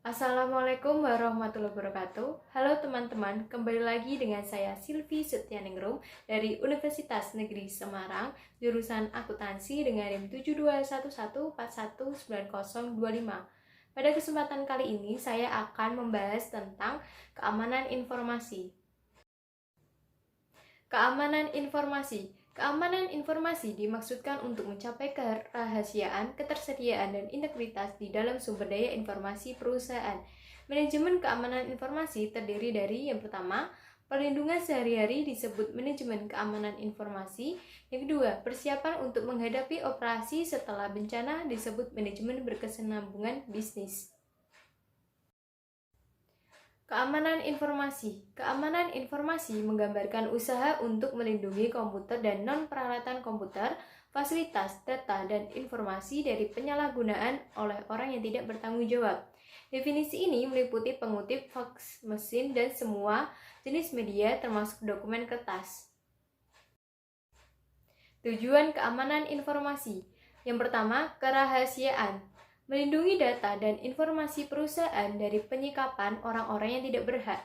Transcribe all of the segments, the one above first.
Assalamualaikum warahmatullahi wabarakatuh. Halo teman-teman, kembali lagi dengan saya Silvi Setianingrum dari Universitas Negeri Semarang, jurusan Akuntansi dengan NIM 7211419025. Pada kesempatan kali ini saya akan membahas tentang keamanan informasi. Keamanan informasi. Keamanan informasi dimaksudkan untuk mencapai kerahasiaan, ketersediaan, dan integritas di dalam sumber daya informasi perusahaan. Manajemen keamanan informasi terdiri dari yang pertama, perlindungan sehari-hari disebut manajemen keamanan informasi. Yang kedua, persiapan untuk menghadapi operasi setelah bencana disebut manajemen berkesinambungan bisnis. Keamanan informasi. Keamanan informasi menggambarkan usaha untuk melindungi komputer dan non-peralatan komputer, fasilitas, data, dan informasi dari penyalahgunaan oleh orang yang tidak bertanggung jawab. Definisi ini meliputi pengutip fax mesin dan semua jenis media termasuk dokumen kertas. Tujuan keamanan informasi. Yang pertama, kerahasiaan. Melindungi data dan informasi perusahaan dari penyikapan orang-orang yang tidak berhak.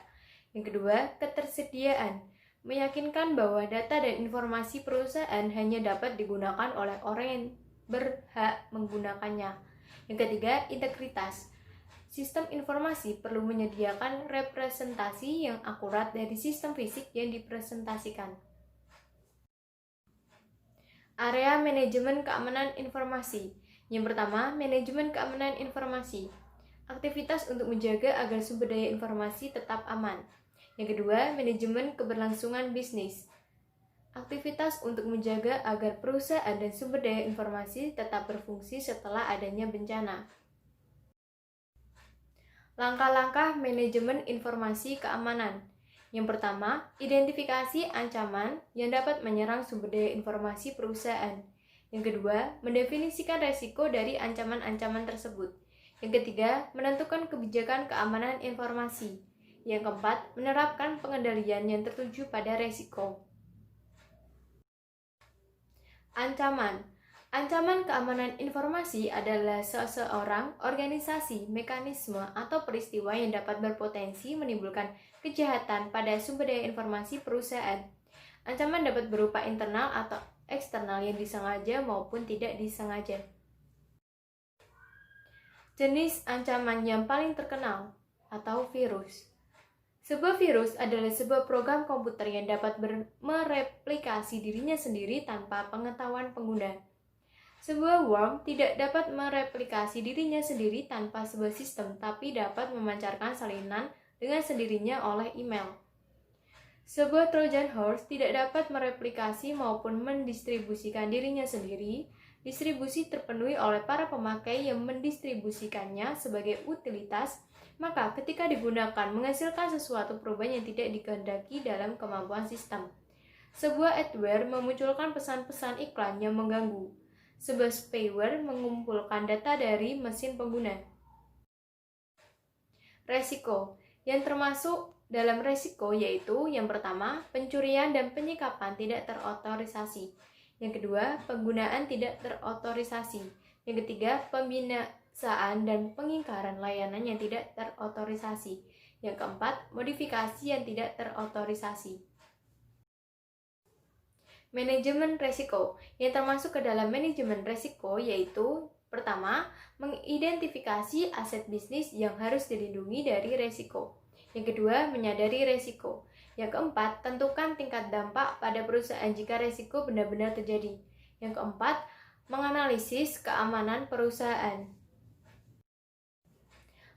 Yang kedua, ketersediaan. Meyakinkan bahwa data dan informasi perusahaan hanya dapat digunakan oleh orang yang berhak menggunakannya. Yang ketiga, integritas. Sistem informasi perlu menyediakan representasi yang akurat dari sistem fisik yang dipresentasikan. Area manajemen keamanan informasi. Yang pertama, manajemen keamanan informasi. Aktivitas untuk menjaga agar sumber daya informasi tetap aman. Yang kedua, manajemen keberlangsungan bisnis. Aktivitas untuk menjaga agar perusahaan dan sumber daya informasi tetap berfungsi setelah adanya bencana. Langkah-langkah manajemen informasi keamanan. Yang pertama, identifikasi ancaman yang dapat menyerang sumber daya informasi perusahaan. Yang kedua, mendefinisikan resiko dari ancaman-ancaman tersebut. Yang ketiga, menentukan kebijakan keamanan informasi. Yang keempat, menerapkan pengendalian yang tertuju pada resiko. Ancaman. Ancaman keamanan informasi adalah seseorang, organisasi, mekanisme, atau peristiwa yang dapat berpotensi menimbulkan kejahatan pada sumber daya informasi perusahaan. Ancaman dapat berupa internal atau eksternal yang disengaja maupun tidak disengaja. Jenis ancaman yang paling terkenal atau virus. Sebuah virus adalah sebuah program komputer yang dapat mereplikasi dirinya sendiri tanpa pengetahuan pengguna. Sebuah worm tidak dapat mereplikasi dirinya sendiri tanpa sebuah sistem, tapi dapat memancarkan salinan dengan sendirinya oleh email. Sebuah Trojan horse tidak dapat mereplikasi maupun mendistribusikan dirinya sendiri. Distribusi terpenuhi oleh para pemakai yang mendistribusikannya sebagai utilitas, maka ketika digunakan menghasilkan sesuatu perubahan yang tidak dikehendaki dalam kemampuan sistem. Sebuah adware memunculkan pesan-pesan iklan yang mengganggu. Sebuah spyware mengumpulkan data dari mesin pengguna. Resiko yang termasuk dalam resiko yaitu yang pertama, pencurian dan penyikapan tidak terotorisasi. Yang kedua, penggunaan tidak terotorisasi. Yang ketiga, pembinasaan dan pengingkaran layanan yang tidak terotorisasi. Yang keempat, modifikasi yang tidak terotorisasi. Manajemen resiko yang termasuk ke dalam manajemen resiko yaitu pertama, mengidentifikasi aset bisnis yang harus dilindungi dari resiko. Yang kedua, menyadari resiko. Yang keempat, tentukan tingkat dampak pada perusahaan jika resiko benar-benar terjadi. Yang keempat, menganalisis keamanan perusahaan.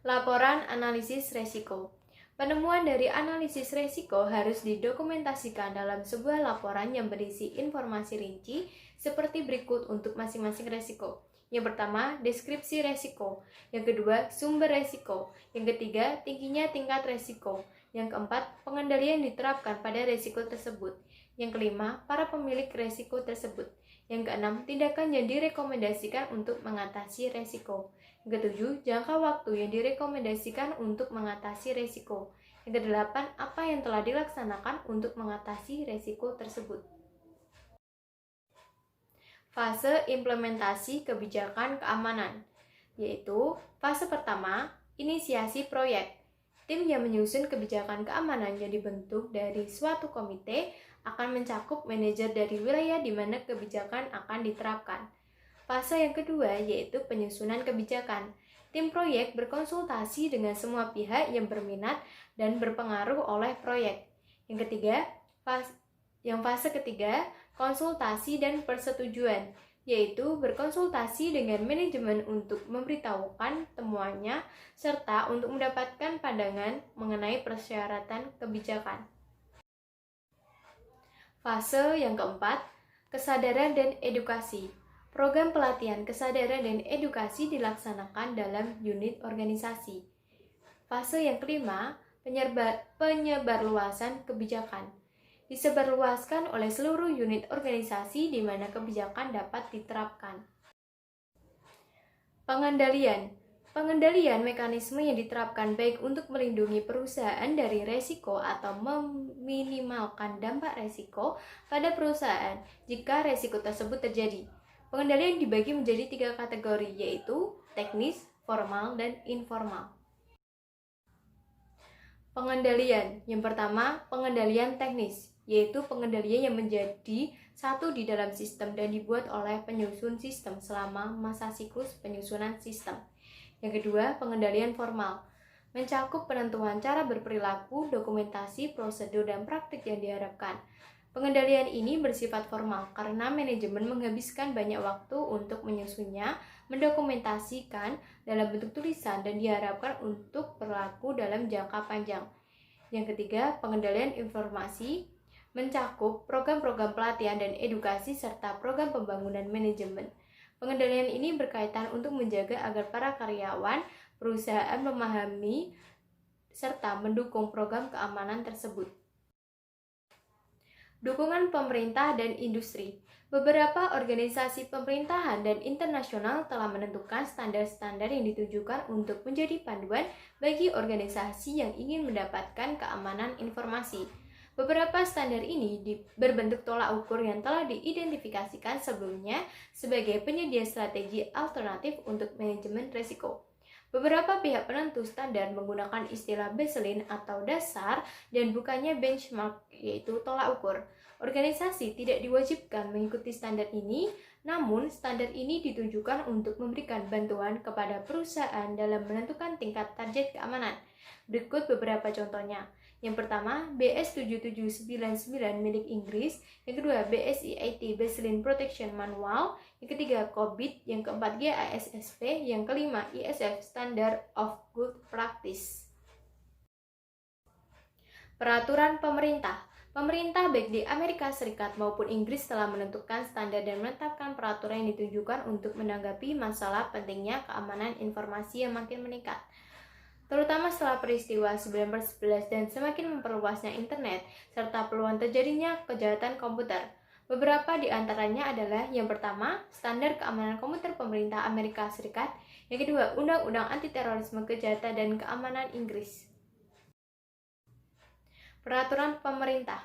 Laporan analisis resiko. Penemuan dari analisis resiko harus didokumentasikan dalam sebuah laporan yang berisi informasi rinci seperti berikut untuk masing-masing resiko. Yang pertama, deskripsi resiko. Yang kedua, sumber resiko. Yang ketiga, tingginya tingkat resiko. Yang keempat, pengendalian yang diterapkan pada resiko tersebut. Yang kelima, para pemilik resiko tersebut. Yang keenam, tindakan yang direkomendasikan untuk mengatasi resiko. Yang ketujuh, jangka waktu yang direkomendasikan untuk mengatasi resiko. Yang kedelapan, apa yang telah dilaksanakan untuk mengatasi resiko tersebut. Fase implementasi kebijakan keamanan, yaitu fase pertama, inisiasi proyek. Tim yang menyusun kebijakan keamanan yang dibentuk dari suatu komite akan mencakup manajer dari wilayah di mana kebijakan akan diterapkan. Fase yang kedua yaitu penyusunan kebijakan. Tim proyek berkonsultasi dengan semua pihak yang berminat dan berpengaruh oleh proyek. Fase ketiga, konsultasi dan persetujuan, yaitu berkonsultasi dengan manajemen untuk memberitahukan temuannya serta untuk mendapatkan pandangan mengenai persyaratan kebijakan. Fase yang keempat, kesadaran dan edukasi. Program pelatihan kesadaran dan edukasi dilaksanakan dalam unit organisasi. Fase yang kelima, penyebarluasan kebijakan. Disebarluaskan oleh seluruh unit organisasi di mana kebijakan dapat diterapkan. Pengendalian mekanisme yang diterapkan baik untuk melindungi perusahaan dari resiko atau meminimalkan dampak resiko pada perusahaan jika resiko tersebut terjadi. Pengendalian dibagi menjadi 3 kategori, yaitu teknis, formal, dan informal. Pengendalian. Yang pertama, pengendalian teknis, yaitu pengendalian yang menjadi satu di dalam sistem dan dibuat oleh penyusun sistem selama masa siklus penyusunan sistem. Yang kedua, pengendalian formal, mencakup penentuan cara berperilaku, dokumentasi, prosedur, dan praktik yang diharapkan. Pengendalian ini bersifat formal karena manajemen menghabiskan banyak waktu untuk menyusunnya, mendokumentasikan dalam bentuk tulisan, dan diharapkan untuk berlaku dalam jangka panjang. Yang ketiga, pengendalian informasi, mencakup program-program pelatihan dan edukasi serta program pembangunan manajemen. Pengendalian ini berkaitan untuk menjaga agar para karyawan perusahaan memahami serta mendukung program keamanan tersebut. Dukungan pemerintah dan industri. Beberapa organisasi pemerintahan dan internasional telah menentukan standar-standar yang ditujukan untuk menjadi panduan bagi organisasi yang ingin mendapatkan keamanan informasi. Beberapa standar ini berbentuk tolak ukur yang telah diidentifikasikan sebelumnya sebagai penyedia strategi alternatif untuk manajemen risiko. Beberapa pihak penentu standar menggunakan istilah baseline atau dasar dan bukannya benchmark, yaitu tolak ukur. Organisasi tidak diwajibkan mengikuti standar ini, namun standar ini ditujukan untuk memberikan bantuan kepada perusahaan dalam menentukan tingkat target keamanan. Berikut beberapa contohnya. Yang pertama, BS 7799 milik Inggris. Yang kedua, BSIIT Baseline Protection Manual. Yang ketiga, COBIT. Yang keempat, GASSP. Yang kelima, ISF Standard of Good Practice. Peraturan pemerintah. Pemerintah baik di Amerika Serikat maupun Inggris telah menentukan standar dan menetapkan peraturan yang ditujukan untuk menanggapi masalah pentingnya keamanan informasi yang makin meningkat, terutama setelah peristiwa 1911 dan semakin memperluasnya internet, serta peluang terjadinya kejahatan komputer. Beberapa di antaranya adalah yang pertama, Standar Keamanan Komputer Pemerintah Amerika Serikat, yang kedua, Undang-Undang Anti-Terorisme Kejahatan dan Keamanan Inggris. Peraturan pemerintah.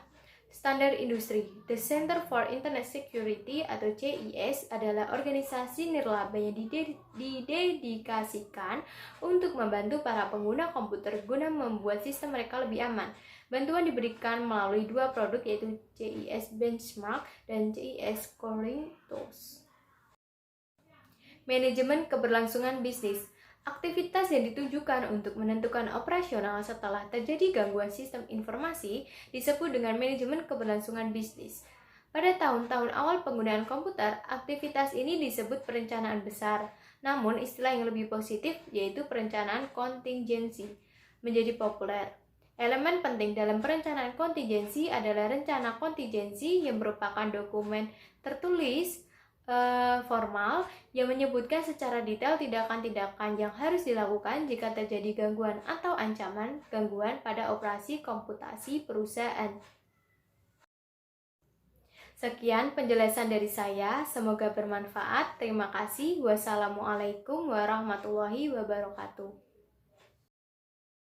Standar industri. The Center for Internet Security atau CIS adalah organisasi nirlaba yang didedikasikan untuk membantu para pengguna komputer guna membuat sistem mereka lebih aman. Bantuan diberikan melalui 2 produk, yaitu CIS Benchmark dan CIS Scoring Tools. Manajemen keberlangsungan bisnis. Aktivitas yang ditujukan untuk menentukan operasional setelah terjadi gangguan sistem informasi disebut dengan manajemen keberlangsungan bisnis. Pada tahun-tahun awal penggunaan komputer, aktivitas ini disebut perencanaan besar. Namun, istilah yang lebih positif yaitu perencanaan kontingensi menjadi populer. Elemen penting dalam perencanaan kontingensi adalah rencana kontingensi yang merupakan dokumen tertulis formal yang menyebutkan secara detail tindakan-tindakan yang harus dilakukan jika terjadi gangguan atau ancaman gangguan pada operasi komputasi perusahaan. Sekian penjelasan dari saya, semoga bermanfaat. Terima kasih. Wassalamualaikum warahmatullahi wabarakatuh.